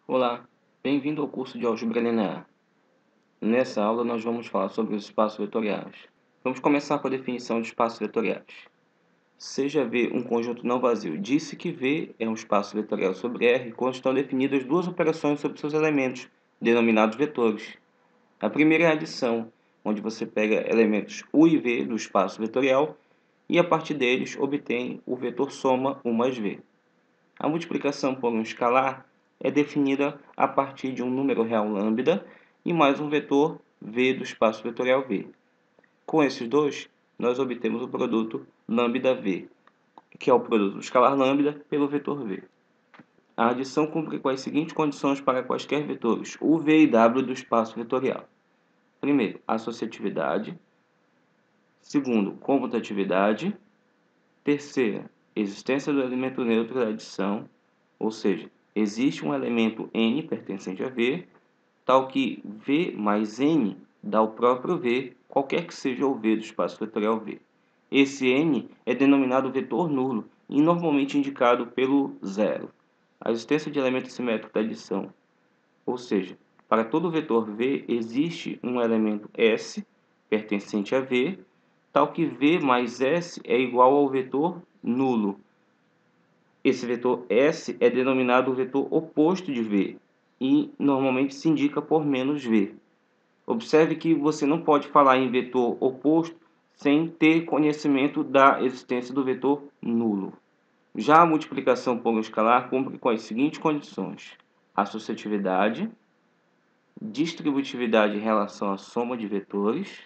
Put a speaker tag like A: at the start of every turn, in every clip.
A: Olá, bem-vindo ao curso de Álgebra Linear. Nessa aula nós vamos falar sobre os espaços vetoriais. Vamos começar com a definição de espaços vetoriais. Seja V um conjunto não vazio. Disse que V é um espaço vetorial sobre R quando estão definidas duas operações sobre seus elementos, denominados vetores. A primeira é a adição, onde você pega elementos U e V do espaço vetorial e a partir deles obtém o vetor soma U mais V. A multiplicação por um escalar é definida a partir de um número real lambda e mais um vetor v do espaço vetorial V. Com esses dois, nós obtemos o produto lambda-v, que é o produto do escalar lambda pelo vetor v. A adição cumpre com as seguintes condições para quaisquer vetores u, v e w do espaço vetorial. Primeiro, associatividade. Segundo, comutatividade. Terceira, existência do elemento neutro da adição, ou seja, existe um elemento n pertencente a V, tal que V mais n dá o próprio V, qualquer que seja o V do espaço vetorial V. Esse n é denominado vetor nulo e normalmente indicado pelo zero. A existência de elemento simétrico da adição, ou seja, para todo vetor V existe um elemento S pertencente a V, tal que V mais S é igual ao vetor nulo. Esse vetor S é denominado o vetor oposto de V e normalmente se indica por menos V. Observe que você não pode falar em vetor oposto sem ter conhecimento da existência do vetor nulo. Já a multiplicação por um escalar cumpre com as seguintes condições: associatividade, distributividade em relação à soma de vetores,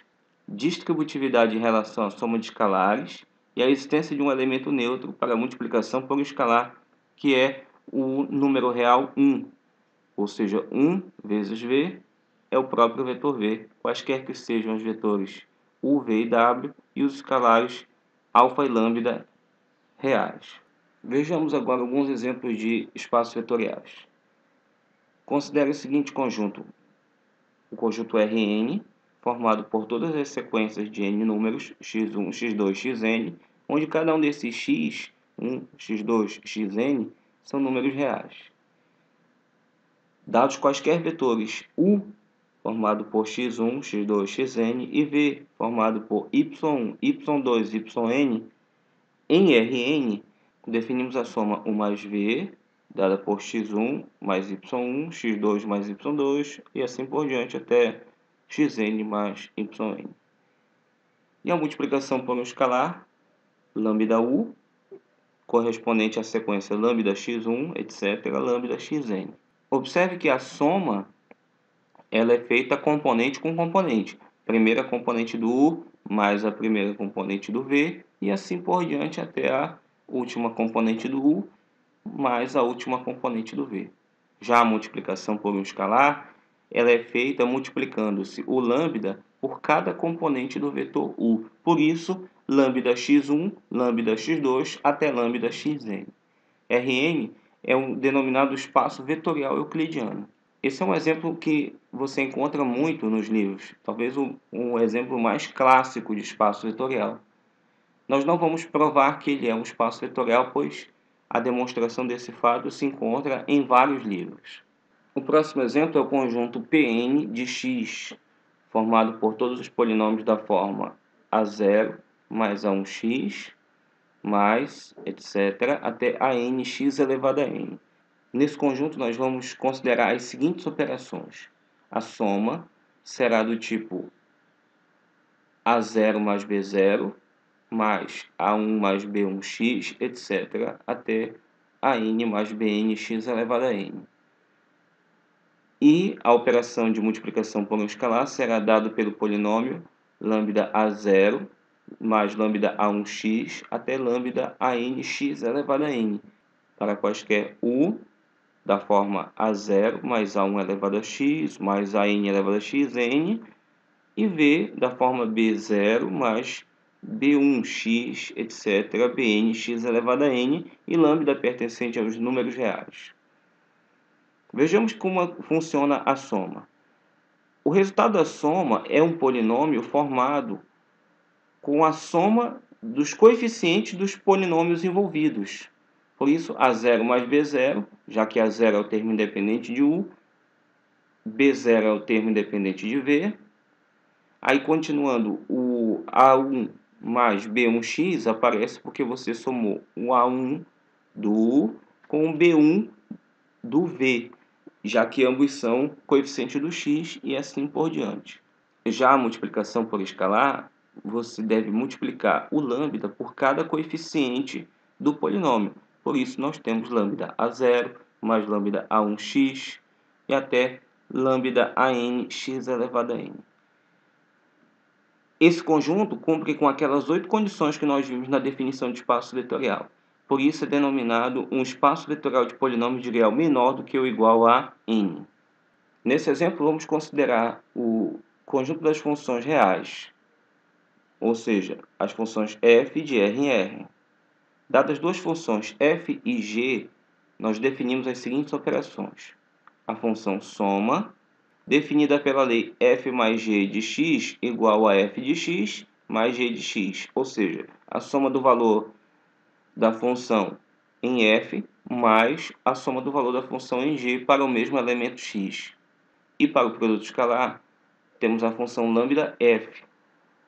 A: distributividade em relação à soma de escalares e a existência de um elemento neutro para a multiplicação por um escalar, que é o número real 1, ou seja, 1 vezes v é o próprio vetor v, quaisquer que sejam os vetores u, v e w e os escalares alfa e lambda reais. Vejamos agora alguns exemplos de espaços vetoriais. Considere o seguinte conjunto: o conjunto Rn, formado por todas as sequências de n números, x1, x2, xn, onde cada um desses x1, x2, xn são números reais. Dados quaisquer vetores u, formado por x1, x2, xn, e v, formado por y1, y2, yn, em Rn, definimos a soma u mais v, dada por x1 mais y1, x2 mais y2, e assim por diante até xn mais yn. E a multiplicação por um escalar, lambda u, correspondente à sequência lambda x1, etc., lambda xn. Observe que a soma ela é feita componente com componente. Primeira componente do u mais a primeira componente do v, e assim por diante até a última componente do u mais a última componente do v. Já a multiplicação por um escalar, ela é feita multiplicando-se o lambda por cada componente do vetor u. Por isso, lambda x1, lambda x2 até lambda xn. Rn é um denominado espaço vetorial euclidiano. Esse é um exemplo que você encontra muito nos livros, talvez um exemplo mais clássico de espaço vetorial. Nós não vamos provar que ele é um espaço vetorial, pois a demonstração desse fato se encontra em vários livros. O próximo exemplo é o conjunto Pn de x, formado por todos os polinômios da forma a0 mais a1x, mais, etc., até a nx elevado a n. Nesse conjunto, nós vamos considerar as seguintes operações. A soma será do tipo a0 mais b0, mais a1 mais b1x, etc., até a n mais bnx elevado a n. E a operação de multiplicação por um escalar será dada pelo polinômio lambda a0 mais lambda a1x até lambda anx elevado a n, para quaisquer u da forma a0 mais a1 elevado a x mais a n elevado a xn, e v da forma b0 mais b1x, etc., bnx elevado a n, e lambda pertencente aos números reais. Vejamos como funciona a soma. O resultado da soma é um polinômio formado com a soma dos coeficientes dos polinômios envolvidos. Por isso, A0 mais B0, já que A0 é o termo independente de U, B0 é o termo independente de V. Aí, continuando, o A1 mais B1x aparece porque você somou o A1 do U com o B1 do V, já que ambos são coeficientes do x e assim por diante. Já a multiplicação por escalar, você deve multiplicar o lambda por cada coeficiente do polinômio. Por isso, nós temos lambda A0 mais lambda A1x e até lambda AN x elevado a n. Esse conjunto cumpre com aquelas 8 condições que nós vimos na definição de espaço vetorial. Por isso é denominado um espaço vetorial de polinômio de real menor do que ou igual a n. Nesse exemplo, vamos considerar o conjunto das funções reais, ou seja, as funções f de r em r. Dadas duas funções f e g, nós definimos as seguintes operações. A função soma, definida pela lei f mais g de x igual a f de x mais g de x, ou seja, a soma do valor da função em f mais a soma do valor da função em g para o mesmo elemento x. E para o produto escalar, temos a função lambda f,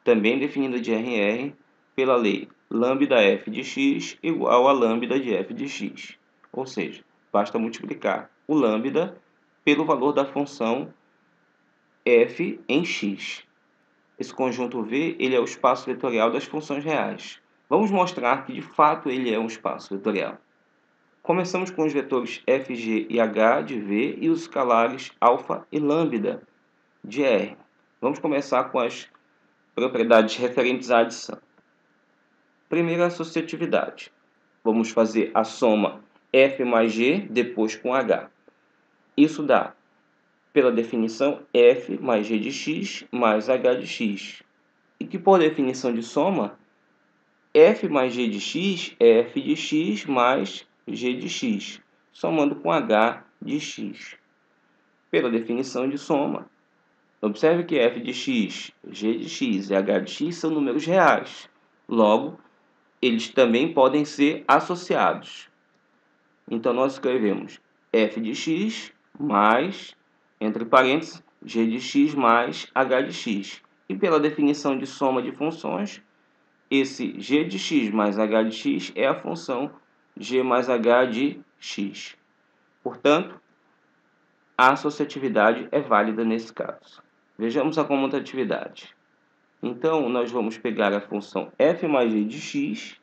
A: também definida de r em r pela lei lambda f de x igual a lambda de f de x. Ou seja, basta multiplicar o lambda pelo valor da função f em x. Esse conjunto V ele é o espaço vetorial das funções reais. Vamos mostrar que de fato ele é um espaço vetorial. Começamos com os vetores f, g e h de V e os escalares alfa e lambda de R. Vamos começar com as propriedades referentes à adição. Primeiro, a associatividade. Vamos fazer a soma f mais g depois com h. Isso dá, pela definição, f mais g de x mais h de x. E que, por definição de soma, f mais g de x é f de x mais g de x, somando com h de x. Pela definição de soma, observe que f de x, g de x e h de x são números reais. Logo, eles também podem ser associados. Então, nós escrevemos f de x mais, entre parênteses, g de x mais h de x. E pela definição de soma de funções, esse g de x mais h de x é a função g mais h de x. Portanto, a associatividade é válida nesse caso. Vejamos a comutatividade. Então, nós vamos pegar a função f mais g de x,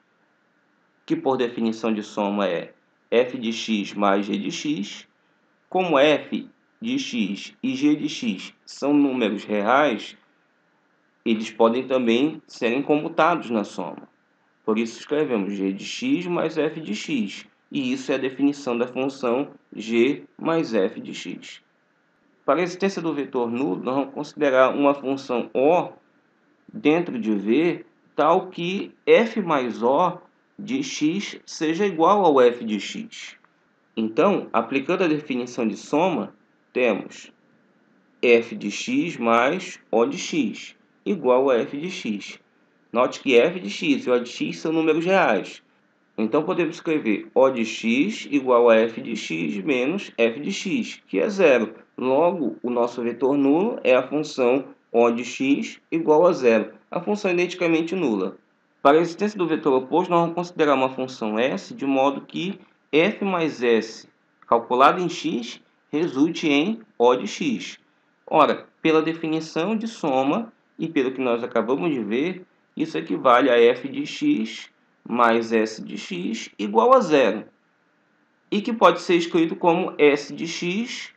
A: que por definição de soma é f de x mais g de x. Como f de x e g de x são números reais, eles podem também serem comutados na soma. Por isso, escrevemos g de x mais f de x. E isso é a definição da função g mais f de x. Para a existência do vetor nulo, nós vamos considerar uma função O dentro de V tal que f mais O de x seja igual ao f de x. Então, aplicando a definição de soma, temos f de x mais O de x igual a f de x. Note que f de x e O de x são números reais. Então, podemos escrever O de x igual a f de x menos f de x, que é zero. Logo, o nosso vetor nulo é a função O de x igual a zero, a função identicamente nula. Para a existência do vetor oposto, nós vamos considerar uma função S de modo que f mais s calculado em x resulte em O de x. Ora, pela definição de soma e pelo que nós acabamos de ver, isso equivale a f de x mais s de x igual a zero. E que pode ser escrito como s de x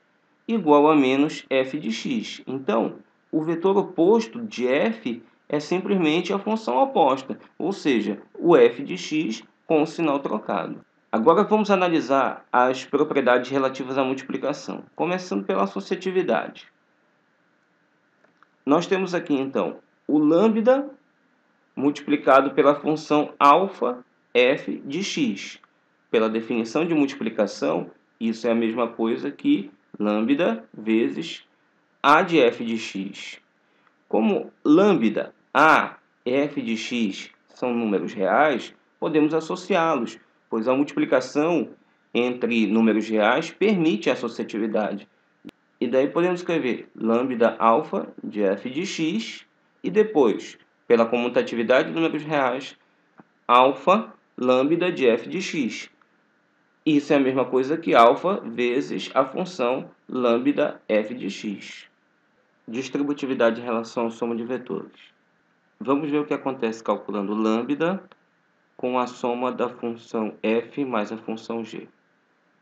A: igual a menos f de x. Então, o vetor oposto de f é simplesmente a função oposta, ou seja, o f de x com o sinal trocado. Agora vamos analisar as propriedades relativas à multiplicação, começando pela associatividade. Nós temos aqui, então, o lambda multiplicado pela função alfa f de x. Pela definição de multiplicação, isso é a mesma coisa que lambda vezes a de f de x. Como lambda, a e f de x são números reais, podemos associá-los. pois a multiplicação entre números reais permite a associatividade. E daí podemos escrever lambda alfa de f de x e depois, pela comutatividade de números reais, alfa lambda de f de x. Isso é a mesma coisa que alfa vezes a função lambda f de x. Distributividade em relação à soma de vetores. Vamos ver o que acontece calculando lambda com a soma da função f mais a função g.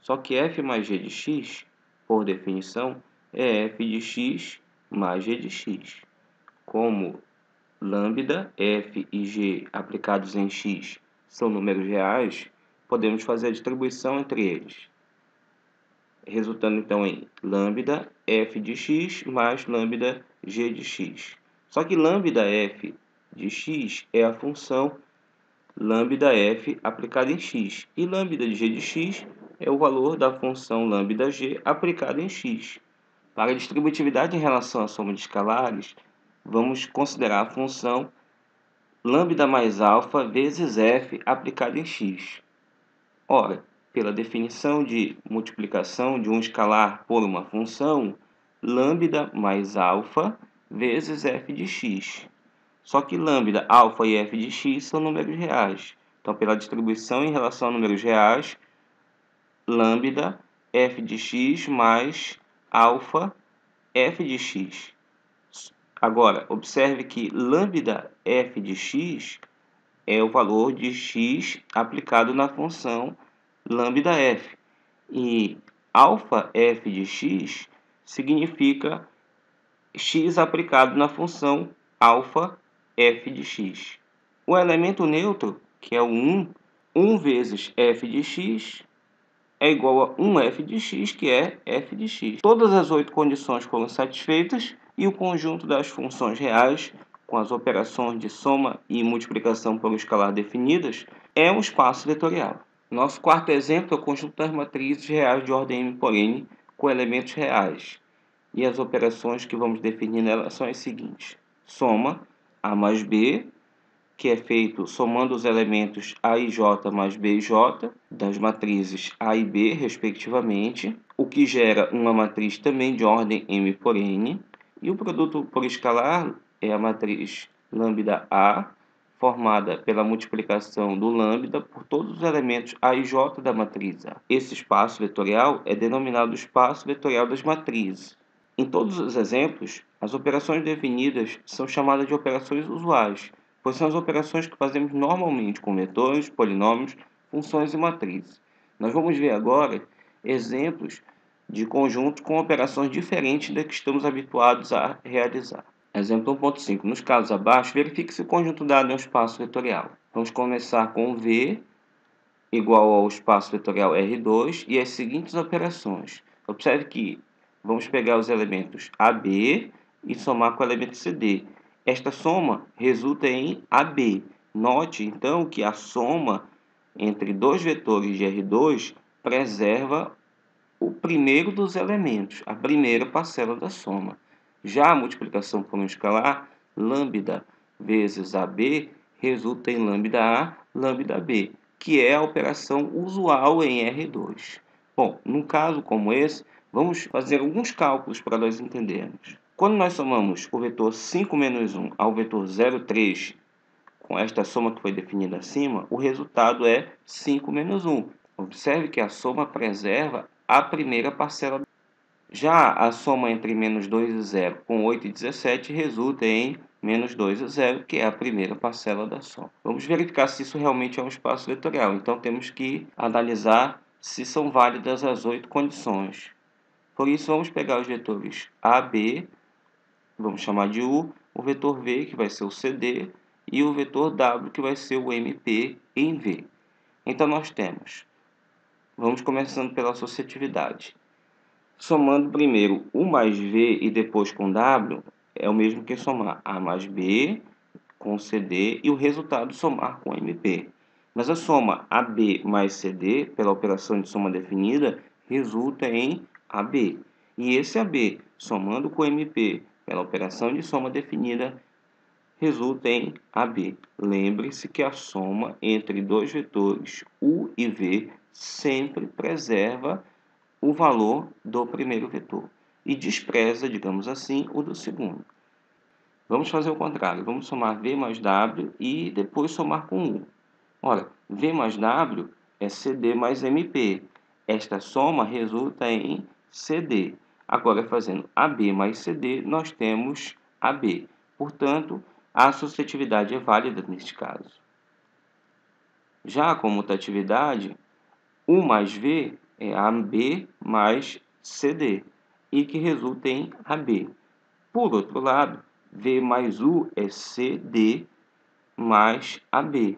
A: Só que f mais g de x, por definição, é f de x mais g de x. Como lambda, f e g aplicados em x são números reais, podemos fazer a distribuição entre eles, resultando então em lambda f de x mais lambda g de x. Só que lambda f de x é a função lambda f aplicada em x, e lambda de g de x é o valor da função lambda g aplicada em x. Para a distributividade em relação à soma de escalares, vamos considerar a função lambda mais alfa vezes f aplicada em x. Ora, pela definição de multiplicação de um escalar por uma função, lambda mais alfa vezes f de x. Só que lambda, alfa e f de x são números reais. Então, pela distribuição em relação a números reais, lambda f de x mais alfa f de x. Agora, observe que lambda f de x é o valor de x aplicado na função lambda f. E alfa f de x significa x aplicado na função alfa f de x. O elemento neutro, que é o 1, 1 vezes f de x é igual a 1f de x, que é f de x. Todas as 8 condições foram satisfeitas e o conjunto das funções reais, com as operações de soma e multiplicação por escalar definidas, é um espaço vetorial. Nosso quarto exemplo é o conjunto das matrizes reais de ordem m por n com elementos reais. E as operações que vamos definir nelas são as seguintes. Soma A mais B, que é feito somando os elementos A e J mais B e J, das matrizes A e B, respectivamente, o que gera uma matriz também de ordem M por N. E o produto por escalar é a matriz lambda A, formada pela multiplicação do lambda por todos os elementos A e J da matriz A. Esse espaço vetorial é denominado espaço vetorial das matrizes. Em todos os exemplos, as operações definidas são chamadas de operações usuais, pois são as operações que fazemos normalmente com vetores, polinômios, funções e matrizes. Nós vamos ver agora exemplos de conjuntos com operações diferentes da que estamos habituados a realizar. Exemplo 1.5. Nos casos abaixo, verifique se o conjunto dado é um espaço vetorial. Vamos começar com V igual ao espaço vetorial R2 e as seguintes operações. Observe que vamos pegar os elementos AB e somar com o elemento CD. Esta soma resulta em AB. Note, então, que a soma entre dois vetores de R2 preserva o primeiro dos elementos, a primeira parcela da soma. Já a multiplicação por um escalar, lambda vezes AB, resulta em lambda A, lambda B, que é a operação usual em R2. Bom, num caso como esse, vamos fazer alguns cálculos para nós entendermos. Quando nós somamos o vetor 5 menos 1 ao vetor 0,3, com esta soma que foi definida acima, o resultado é 5 menos 1. Observe que a soma preserva a primeira parcela. Já a soma entre menos 2 e 0 com 8 e 17 resulta em menos 2 e 0, que é a primeira parcela da soma. Vamos verificar se isso realmente é um espaço vetorial. Então, temos que analisar se são válidas as 8 condições. Por isso, vamos pegar os vetores A, B, vamos chamar de U, o vetor V, que vai ser o CD, e o vetor W, que vai ser o MP em V. Então, nós temos, vamos começando pela associatividade. Somando primeiro U mais V e depois com W, é o mesmo que somar A mais B com CD e o resultado somar com MP. Mas a soma AB mais CD, pela operação de soma definida, resulta em AB. E esse AB, somando com MP, pela operação de soma definida, resulta em AB. Lembre-se que a soma entre dois vetores U e V sempre preserva o valor do primeiro vetor e despreza, digamos assim, o do segundo. Vamos fazer o contrário. Vamos somar V mais W e depois somar com U. Ora, V mais W é CD mais MP. Esta soma resulta em CD. Agora, fazendo AB mais CD, nós temos AB. Portanto, a associatividade é válida neste caso. Já a comutatividade, U mais V é AB mais CD, e que resulta em AB. Por outro lado, V mais U é CD mais AB.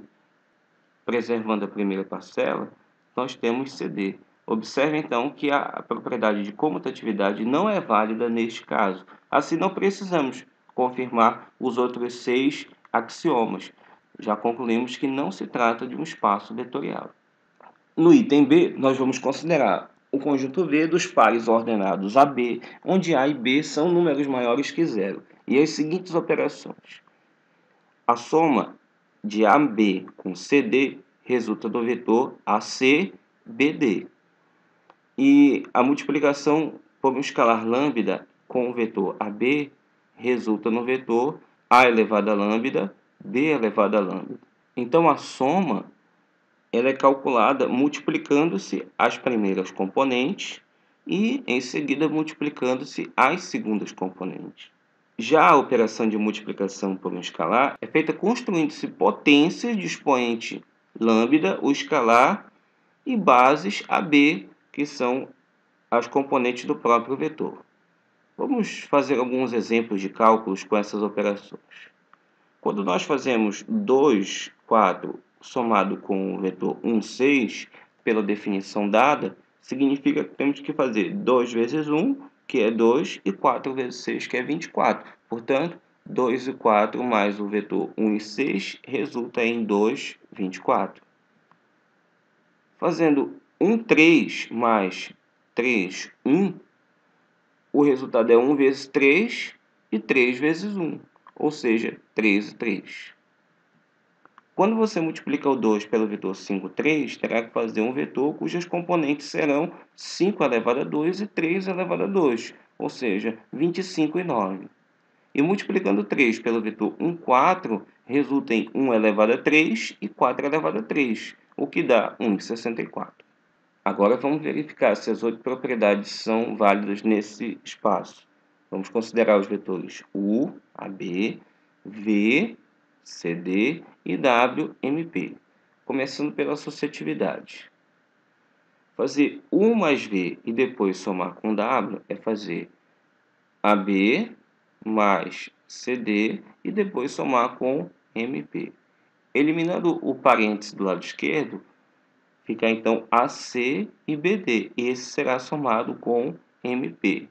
A: Preservando a primeira parcela, nós temos CD. Observe, então, que a propriedade de comutatividade não é válida neste caso. Assim, não precisamos confirmar os outros 6 axiomas. Já concluímos que não se trata de um espaço vetorial. No item B, nós vamos considerar o conjunto V dos pares ordenados AB, onde A e B são números maiores que zero, e as seguintes operações. A soma de AB com CD resulta do vetor ACBD. E a multiplicação por um escalar lambda com o vetor AB resulta no vetor A elevado a lambda, B elevado a lambda. Então, a soma ela é calculada multiplicando-se as primeiras componentes e, em seguida, multiplicando-se as segundas componentes. Já a operação de multiplicação por um escalar é feita construindo-se potências de expoente lambda, o escalar, e bases AB, que são as componentes do próprio vetor. Vamos fazer alguns exemplos de cálculos com essas operações. Quando nós fazemos 2, 4 somado com o vetor 1, 6, pela definição dada, significa que temos que fazer 2 vezes 1, que é 2, e 4 vezes 6, que é 24. Portanto, 2 e 4 mais o vetor 1 e 6 resulta em 2, 24. Fazendo 1, 3 mais 3, 1, o resultado é 1 vezes 3 e 3 vezes 1, ou seja, 3 e 3. Quando você multiplica o 2 pelo vetor 5, 3, terá que fazer um vetor cujas componentes serão 5 elevado a 2 e 3 elevado a 2, ou seja, 25 e 9. E multiplicando 3 pelo vetor 1, 4, resulta em 1 elevado a 3 e 4 elevado a 3, o que dá 1,64. Agora vamos verificar se as 8 propriedades são válidas nesse espaço. Vamos considerar os vetores U, AB, V, CD e W, MP. Começando pela associatividade. Fazer U mais V e depois somar com W é fazer AB mais CD e depois somar com MP. Eliminando o parênteses do lado esquerdo, fica então AC e BD. E esse será somado com MP.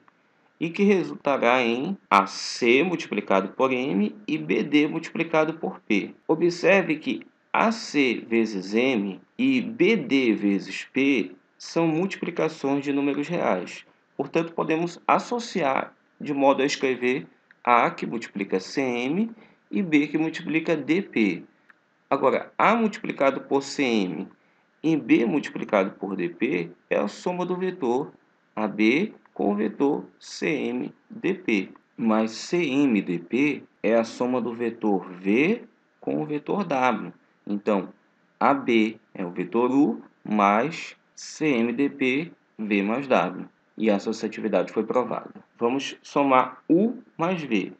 A: E que resultará em AC multiplicado por M e BD multiplicado por P. Observe que AC vezes M e BD vezes P são multiplicações de números reais. Portanto, podemos associar de modo a escrever A que multiplica CM e B que multiplica DP. Agora, A multiplicado por CM e B multiplicado por DP é a soma do vetor AB com o vetor CMDP. Mas CMDP é a soma do vetor V com o vetor W. Então, AB é o vetor U mais CMDP V mais W. E a associatividade foi provada. Vamos somar U mais V.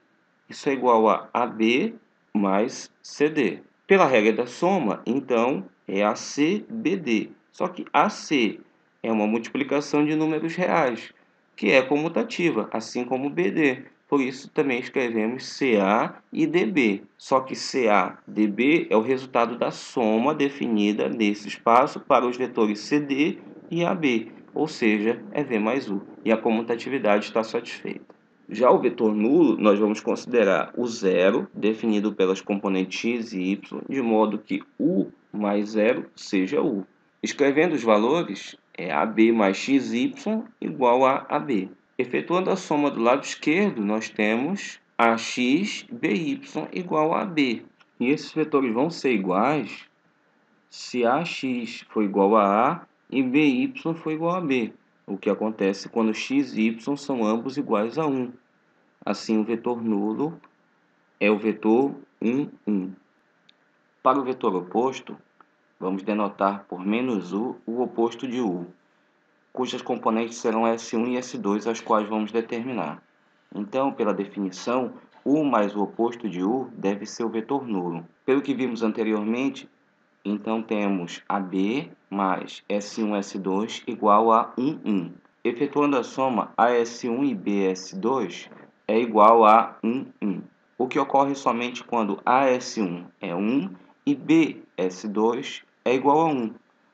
A: Isso é igual a AB mais CD. Pela regra da soma, então, é ACBD. Só que AC é uma multiplicação de números reais, que é comutativa, assim como BD. Por isso, também escrevemos CA e DB. Só que CA, DB é o resultado da soma definida nesse espaço para os vetores CD e AB, ou seja, é V mais U. E a comutatividade está satisfeita. Já o vetor nulo, nós vamos considerar o zero, definido pelas componentes x e y, de modo que U mais zero seja U. Escrevendo os valores, é AB mais XY igual a AB. Efetuando a soma do lado esquerdo, nós temos AX, BY igual a AB. E esses vetores vão ser iguais se AX for igual a A e BY for igual a B, o que acontece quando x e y são ambos iguais a 1. Assim, o vetor nulo é o vetor 1, 1. Para o vetor oposto, vamos denotar por -u o oposto de u, cujas componentes serão S1 e S2, as quais vamos determinar. Então, pela definição, u mais o oposto de u deve ser o vetor nulo. Pelo que vimos anteriormente, então temos AB mais S1, S2 igual a 1, 1. Efetuando a soma, AS1 e BS2 é igual a 1, 1. O que ocorre somente quando AS1 é 1 e BS2 é igual a 1.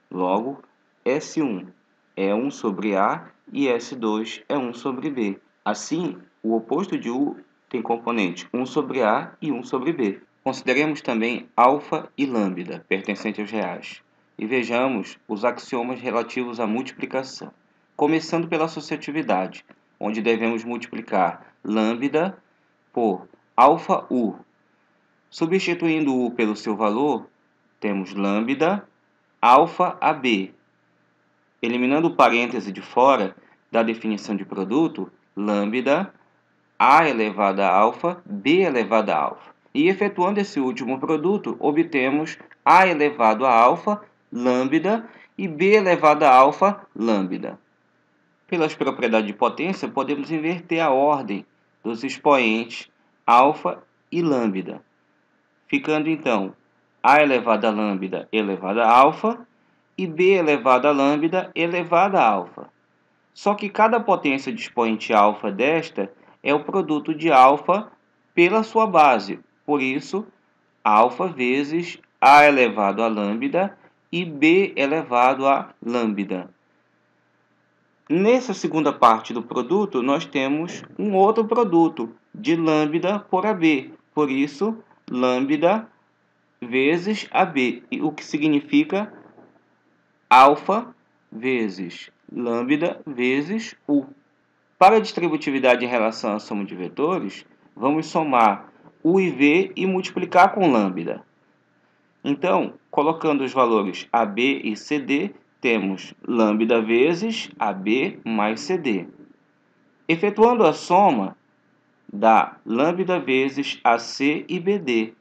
A: Logo, S1 é 1 sobre A e S2 é 1 sobre B. Assim, o oposto de U tem componente 1 sobre A e 1 sobre B. Consideremos também alfa e lambda, pertencentes aos reais, e vejamos os axiomas relativos à multiplicação. Começando pela associatividade, onde devemos multiplicar lambda por alfa U. Substituindo U pelo seu valor, temos lambda alfa AB. Eliminando o parêntese de fora da definição de produto, lambda A elevado a alfa B elevado a alfa. E efetuando esse último produto, obtemos A elevado a alfa lambda e B elevado a alfa lambda. Pelas propriedades de potência, podemos inverter a ordem dos expoentes alfa e lambda, ficando então A elevado a lambda elevado a alfa e B elevado a lambda elevado a alfa. Só que cada potência de expoente alfa desta é o produto de alfa pela sua base. Por isso, alfa vezes A elevado a lambda e B elevado a lambda. Nessa segunda parte do produto, nós temos um outro produto de lambda por AB. Por isso, lambda vezes AB, o que significa alfa vezes lambda vezes U. Para a distributividade em relação à soma de vetores, vamos somar U e V e multiplicar com lambda. Então, colocando os valores AB e CD, temos lambda vezes AB mais CD. Efetuando a soma, dá lambda vezes AC e BD.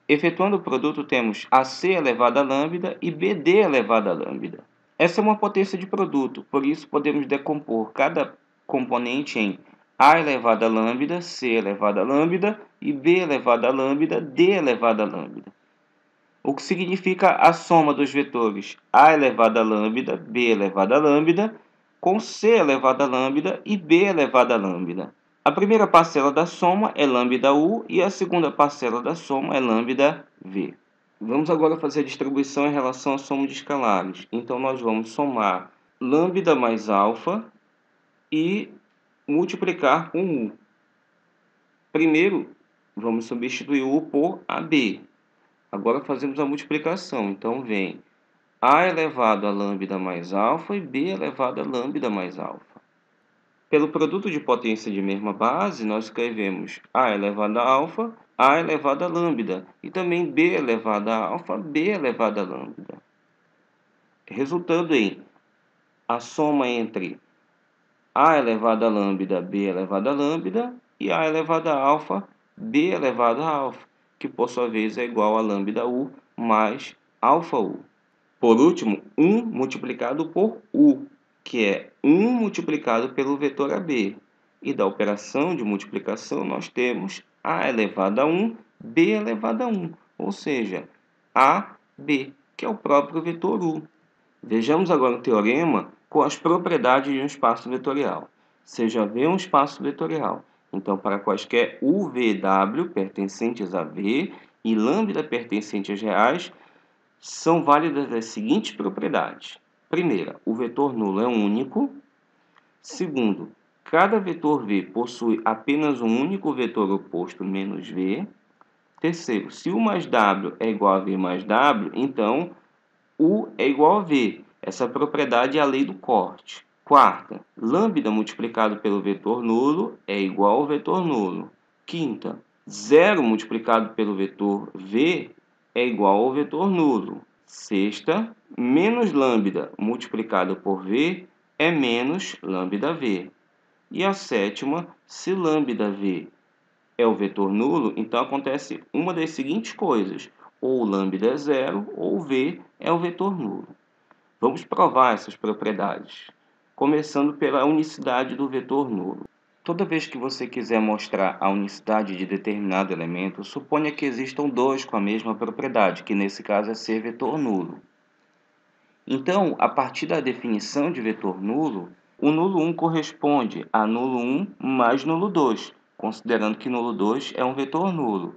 A: Efetuando o produto, temos AC elevado a lambda e BD elevado a lambda. Essa é uma potência de produto, por isso podemos decompor cada componente em A elevado a lambda, C elevado a lambda e B elevado a lambda, D elevado a lambda. O que significa a soma dos vetores A elevado a lambda, B elevado a lambda, com C elevado a lambda e B elevado a lambda. A primeira parcela da soma é lambda U e a segunda parcela da soma é lambda V. Vamos agora fazer a distribuição em relação à soma de escalares. Então, nós vamos somar lambda mais alfa e multiplicar com U. Primeiro, vamos substituir U por AB. Agora fazemos a multiplicação. Então, vem A elevado a lambda mais alfa e B elevado a lambda mais alfa. Pelo produto de potência de mesma base, nós escrevemos A elevado a alfa, A elevado a lambda, e também B elevado a alfa, B elevado a lambda. Resultando em a soma entre A elevado a lambda, B elevado a lambda, e A elevado a alfa, B elevado a alfa, que por sua vez é igual a lambda U mais alfa U. Por último, 1 multiplicado por U, que é 1 multiplicado pelo vetor AB. E da operação de multiplicação, nós temos A elevado a 1, B elevado a 1, ou seja, AB, que é o próprio vetor U. Vejamos agora o teorema com as propriedades de um espaço vetorial. Seja V um espaço vetorial, então para quaisquer U, V e W pertencentes a V e lambda pertencentes reais, são válidas as seguintes propriedades. Primeira, o vetor nulo é único. Segundo, cada vetor V possui apenas um único vetor oposto menos V. Terceiro, se U mais W é igual a V mais W, então U é igual a V. Essa propriedade é a lei do corte. Quarta, lambda multiplicado pelo vetor nulo é igual ao vetor nulo. Quinta, 0 multiplicado pelo vetor v é igual ao vetor nulo. Sexta, menos lambda multiplicado por v é menos lambda_v. E a sétima, se lambda_v é o vetor nulo, então acontece uma das seguintes coisas: ou lambda é zero, ou v é o vetor nulo. Vamos provar essas propriedades, começando pela unicidade do vetor nulo. Toda vez que você quiser mostrar a unicidade de determinado elemento, suponha que existam dois com a mesma propriedade, que nesse caso é ser vetor nulo. Então, a partir da definição de vetor nulo, o nulo 1 corresponde a nulo 1 mais nulo 2, considerando que nulo 2 é um vetor nulo.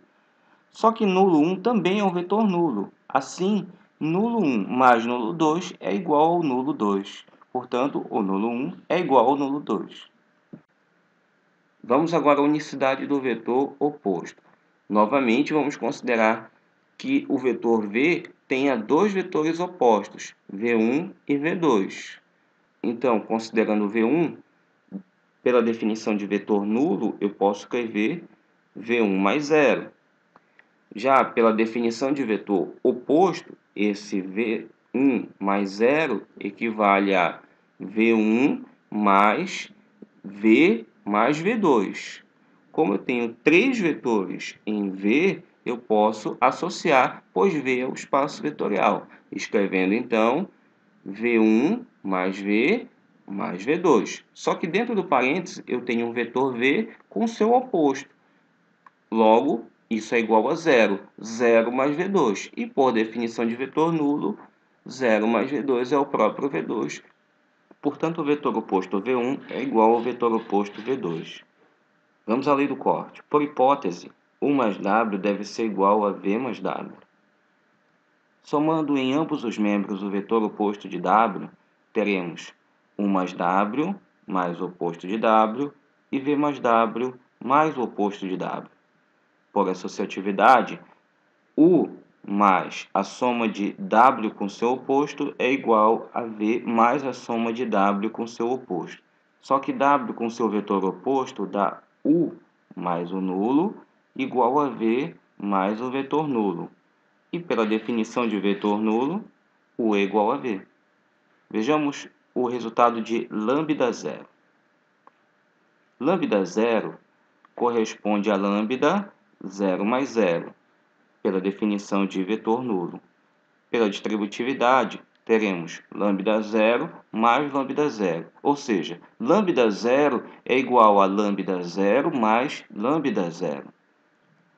A: Só que nulo 1 também é um vetor nulo. Assim, nulo 1 mais nulo 2 é igual ao nulo 2. Portanto, o nulo 1 é igual ao nulo 2. Vamos agora à unicidade do vetor oposto. Novamente, vamos considerar que o vetor v tenha dois vetores opostos, v1 e v2. Então, considerando v1, pela definição de vetor nulo, eu posso escrever v1 mais 0. Já pela definição de vetor oposto, esse v1 mais 0 equivale a v1 mais v mais v2. Como eu tenho três vetores em v, eu posso associar, pois v é o espaço vetorial, escrevendo então v1 mais v mais v2. Só que dentro do parênteses eu tenho um vetor v com seu oposto. Logo, isso é igual a zero. 0 mais v2. E por definição de vetor nulo, 0 mais v2 é o próprio v2. Portanto, o vetor oposto v1 é igual ao vetor oposto v2. Vamos à lei do corte. Por hipótese, 1 mais w deve ser igual a v mais w. Somando em ambos os membros o vetor oposto de w, teremos 1 mais w mais o oposto de w e v mais w mais o oposto de w. Por associatividade, u mais a soma de w com seu oposto é igual a v mais a soma de w com seu oposto. Só que w com seu vetor oposto dá u mais o nulo igual a v mais o vetor nulo. E pela definição de vetor nulo, u é igual a v. Vejamos o resultado de lambda 0. Lambda 0 corresponde a lambda 0 mais 0, pela definição de vetor nulo. Pela distributividade, teremos lambda 0 mais lambda 0, ou seja, lambda 0 é igual a lambda 0 mais lambda 0.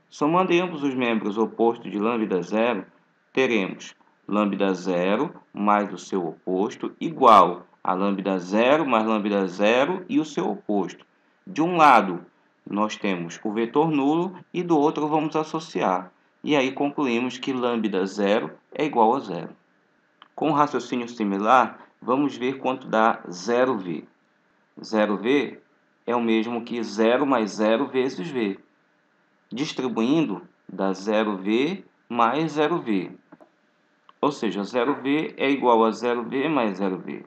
A: Somando em ambos os membros o oposto de lambda 0, teremos lambda 0 mais o seu oposto igual a lambda 0 mais lambda 0 e o seu oposto. De um lado, nós temos o vetor nulo e do outro vamos associar. E aí concluímos que lambda 0 é igual a 0. Com um raciocínio similar, vamos ver quanto dá 0v. 0v é o mesmo que 0 mais 0 vezes v. Distribuindo, dá 0v mais 0v. Ou seja, 0v é igual a 0v mais 0v.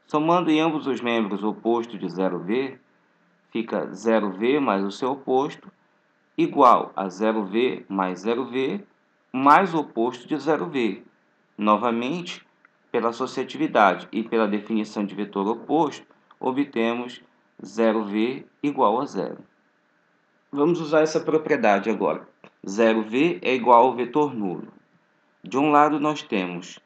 A: Somando em ambos os membros o oposto de 0v, fica 0v mais o seu oposto, igual a 0v mais 0v, mais o oposto de 0v. Novamente, pela associatividade e pela definição de vetor oposto, obtemos 0v igual a 0. Vamos usar essa propriedade agora. 0v é igual ao vetor nulo. De um lado nós temos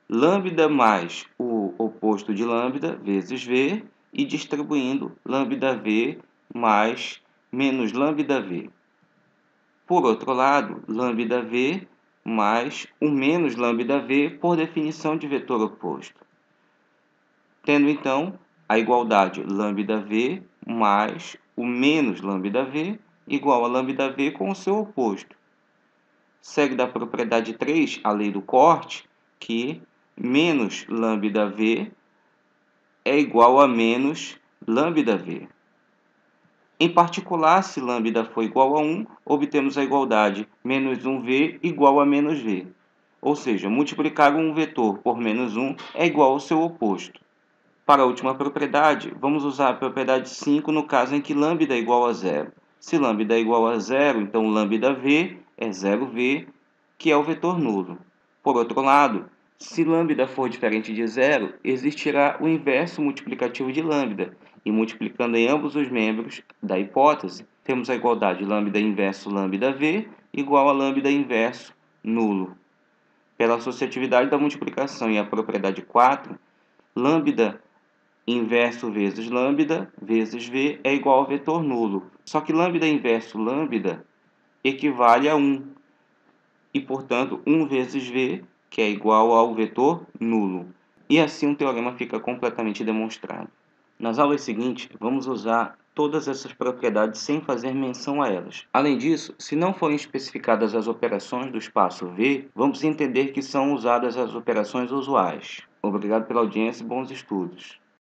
A: lambda mais o oposto de lambda vezes v, e distribuindo lambda v mais menos lambda v. Por outro lado, lambda v mais o menos lambda v por definição de vetor oposto. Tendo então a igualdade lambda v mais o menos lambda v igual a lambda v com o seu oposto. Segue da propriedade 3, a lei do corte, que menos lambda v é igual a menos lambda v. Em particular, se lambda for igual a 1, obtemos a igualdade menos 1v igual a menos v. Ou seja, multiplicar um vetor por menos 1 é igual ao seu oposto. Para a última propriedade, vamos usar a propriedade 5 no caso em que lambda é igual a 0. Se lambda é igual a zero, então lambda v é 0v, que é o vetor nulo. Por outro lado, se lambda for diferente de zero, existirá o inverso multiplicativo de lambda, e multiplicando em ambos os membros da hipótese, temos a igualdade lambda inverso lambda v igual a lambda inverso nulo. Pela associatividade da multiplicação e a propriedade 4, lambda inverso vezes v é igual ao vetor nulo. Só que lambda inverso lambda equivale a 1, e, portanto, 1 vezes v, que é igual ao vetor nulo. E assim o teorema fica completamente demonstrado. Nas aulas seguintes, vamos usar todas essas propriedades sem fazer menção a elas. Além disso, se não forem especificadas as operações do espaço V, vamos entender que são usadas as operações usuais. Obrigado pela audiência e bons estudos.